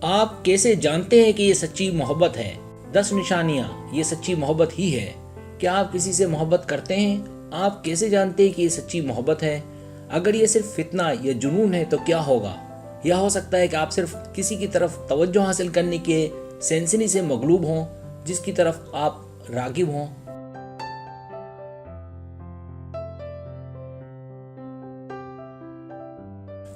آپ کیسے جانتے ہیں کہ یہ سچی محبت ہے؟ 10 نشانیاں یہ سچی محبت ہی ہے۔ کیا آپ کسی سے محبت کرتے ہیں؟ آپ کیسے جانتے ہیں کہ یہ سچی محبت ہے؟ اگر یہ صرف فتنہ یا جنون ہے تو کیا ہوگا؟ یا ہو سکتا ہے کہ آپ صرف کسی کی طرف توجہ حاصل کرنے کے سینسنی سے مغلوب ہوں، جس کی طرف آپ راغب ہوں۔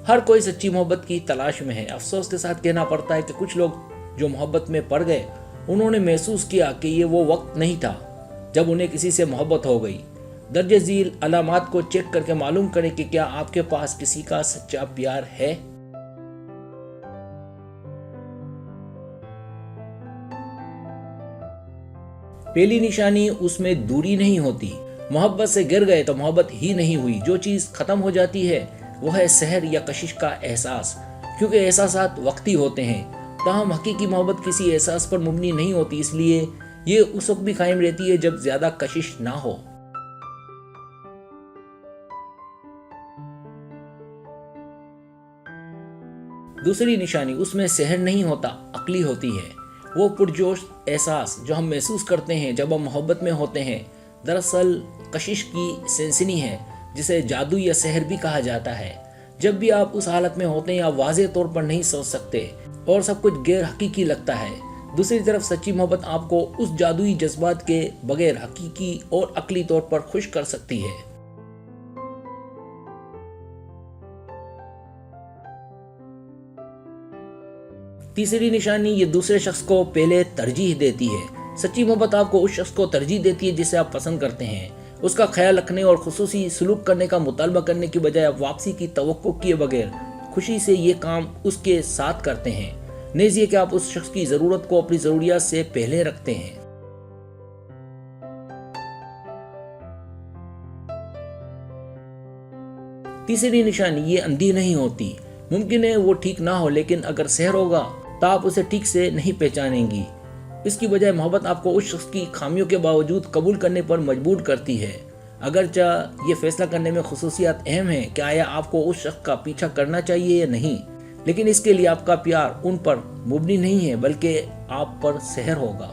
ہر کوئی سچی محبت کی تلاش میں ہے۔ افسوس کے ساتھ کہنا پڑتا ہے کہ کچھ لوگ جو محبت میں پڑ گئے، انہوں نے محسوس کیا کہ یہ وہ وقت نہیں تھا جب انہیں کسی سے محبت ہو گئی۔ درج ذیل علامات کو چیک کر کے معلوم کریں کہ کیا آپ کے پاس کسی کا سچا پیار ہے۔ پہلی نشانی، اس میں دوری نہیں ہوتی۔ محبت سے گر گئے تو محبت ہی نہیں ہوئی۔ جو چیز ختم ہو جاتی ہے وہ ہے سحر یا کشش کا احساس، کیونکہ احساسات وقتی ہوتے ہیں۔ تاہم حقیقی محبت کسی احساس پر مبنی نہیں ہوتی، اس لیے یہ اس وقت بھی قائم رہتی ہے جب زیادہ کشش نہ ہو۔ دوسری نشانی، اس میں سحر نہیں ہوتا، عقلی ہوتی ہے۔ وہ پرجوش احساس جو ہم محسوس کرتے ہیں جب ہم محبت میں ہوتے ہیں، دراصل کشش کی سینسنی ہے، جسے جادو یا سحر بھی کہا جاتا ہے۔ جب بھی آپ اس حالت میں ہوتے ہیں، آپ واضح طور پر نہیں سوچ سکتے اور سب کچھ غیر حقیقی لگتا ہے۔ دوسری طرف سچی محبت آپ کو اس جادوئی جذبات کے بغیر حقیقی اور عقلی طور پر خوش کر سکتی ہے۔ تیسری نشانی، یہ دوسرے شخص کو پہلے ترجیح دیتی ہے۔ سچی محبت آپ کو اس شخص کو ترجیح دیتی ہے جسے آپ پسند کرتے ہیں۔ اس کا خیال رکھنے اور خصوصی سلوک کرنے کا مطالبہ کرنے کی بجائے آپ واپسی کی توقع کیے بغیر خوشی سے یہ کام اس کے ساتھ کرتے ہیں۔ نیز یہ کہ آپ اس شخص کی ضرورت کو اپنی ضروریات سے پہلے رکھتے ہیں۔ تیسری نشانی، یہ اندھی نہیں ہوتی۔ ممکن ہے وہ ٹھیک نہ ہو، لیکن اگر سحر ہوگا تو آپ اسے ٹھیک سے نہیں پہچانیں گی۔ اس کی بجائے محبت آپ کو اس شخص کی خامیوں کے باوجود قبول کرنے پر مجبور کرتی ہے۔ اگرچہ یہ فیصلہ کرنے میں خصوصیات اہم ہیں کہ آیا آپ کو اس شخص کا پیچھا کرنا چاہیے یا نہیں، لیکن اس کے لیے آپ کا پیار ان پر مبنی نہیں ہے بلکہ آپ پر سحر ہوگا۔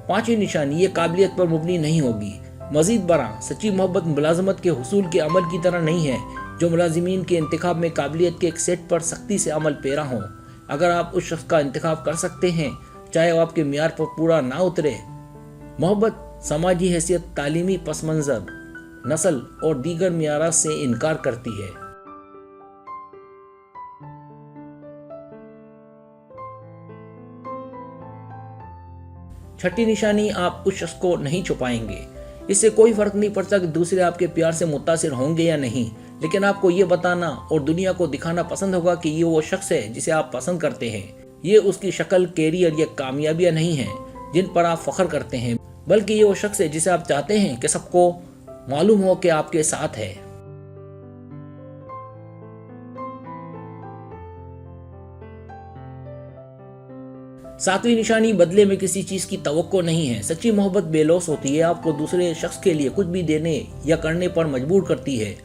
پانچویں نشانی، یہ قابلیت پر مبنی نہیں ہوگی۔ مزید برآں، سچی محبت ملازمت کے حصول کے عمل کی طرح نہیں ہے جو ملازمین کے انتخاب میں قابلیت کے ایک سیٹ پر سختی سے عمل پیرا ہوں۔ اگر آپ اس شخص کا انتخاب کر سکتے ہیں چاہے وہ آپ کے معیار پر پورا نہ اترے۔ محبت سماجی حیثیت، تعلیمی پس منظر، نسل اور دیگر معیارات سے انکار کرتی ہے۔ چھٹی نشانی، آپ اس شخص کو نہیں چھپائیں گے۔ اس سے کوئی فرق نہیں پڑتا کہ دوسرے آپ کے پیار سے متاثر ہوں گے یا نہیں، لیکن آپ کو یہ بتانا اور دنیا کو دکھانا پسند ہوگا کہ یہ وہ شخص ہے جسے آپ پسند کرتے ہیں۔ یہ اس کی شکل، کیریئر یا کامیابیاں نہیں ہیں جن پر آپ فخر کرتے ہیں، بلکہ یہ وہ شخص ہے جسے آپ چاہتے ہیں کہ سب کو معلوم ہو کہ آپ کے ساتھ ہے۔ ساتویں نشانی، بدلے میں کسی چیز کی توقع نہیں ہے۔ سچی محبت بے لوث ہوتی ہے، آپ کو دوسرے شخص کے لیے کچھ بھی دینے یا کرنے پر مجبور کرتی ہے،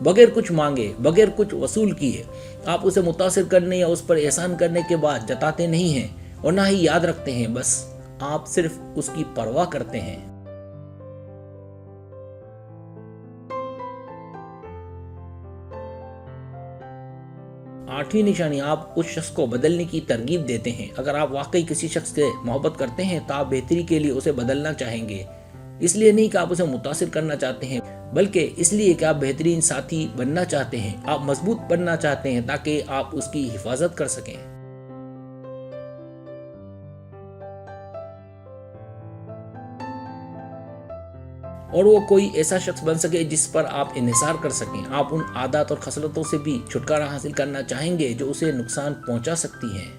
بغیر کچھ مانگے، بغیر کچھ وصول کیے۔ آپ اسے متاثر کرنے یا اس پر احسان کرنے کے بعد جتاتے نہیں ہیں اور نہ ہی یاد رکھتے ہیں، بس آپ صرف اس کی پرواہ کرتے ہیں۔ آٹھویں نشانی، آپ اس شخص کو بدلنے کی ترغیب دیتے ہیں۔ اگر آپ واقعی کسی شخص سے محبت کرتے ہیں تو آپ بہتری کے لیے اسے بدلنا چاہیں گے۔ اس لیے نہیں کہ آپ اسے متاثر کرنا چاہتے ہیں، بلکہ اس لیے کہ آپ بہترین ساتھی بننا چاہتے ہیں۔ آپ مضبوط بننا چاہتے ہیں تاکہ آپ اس کی حفاظت کر سکیں۔ اور وہ کوئی ایسا شخص بن سکے جس پر آپ انحصار کر سکیں۔ آپ ان عادات اور خصلتوں سے بھی چھٹکارا حاصل کرنا چاہیں گے جو اسے نقصان پہنچا سکتی ہیں۔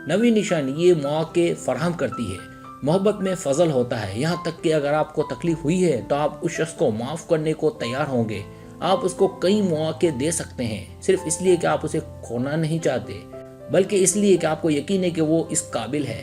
نویں نشانی، یہ مواقع فراہم کرتی ہے۔ محبت میں فضل ہوتا ہے، یہاں تک کہ اگر آپ کو تکلیف ہوئی ہے تو آپ اس شخص کو معاف کرنے کو تیار ہوں گے۔ آپ اس کو کئی مواقع دے سکتے ہیں، صرف اس لیے کہ آپ اسے کھونا نہیں چاہتے، بلکہ اس لیے کہ آپ کو یقین ہے کہ وہ اس قابل ہے۔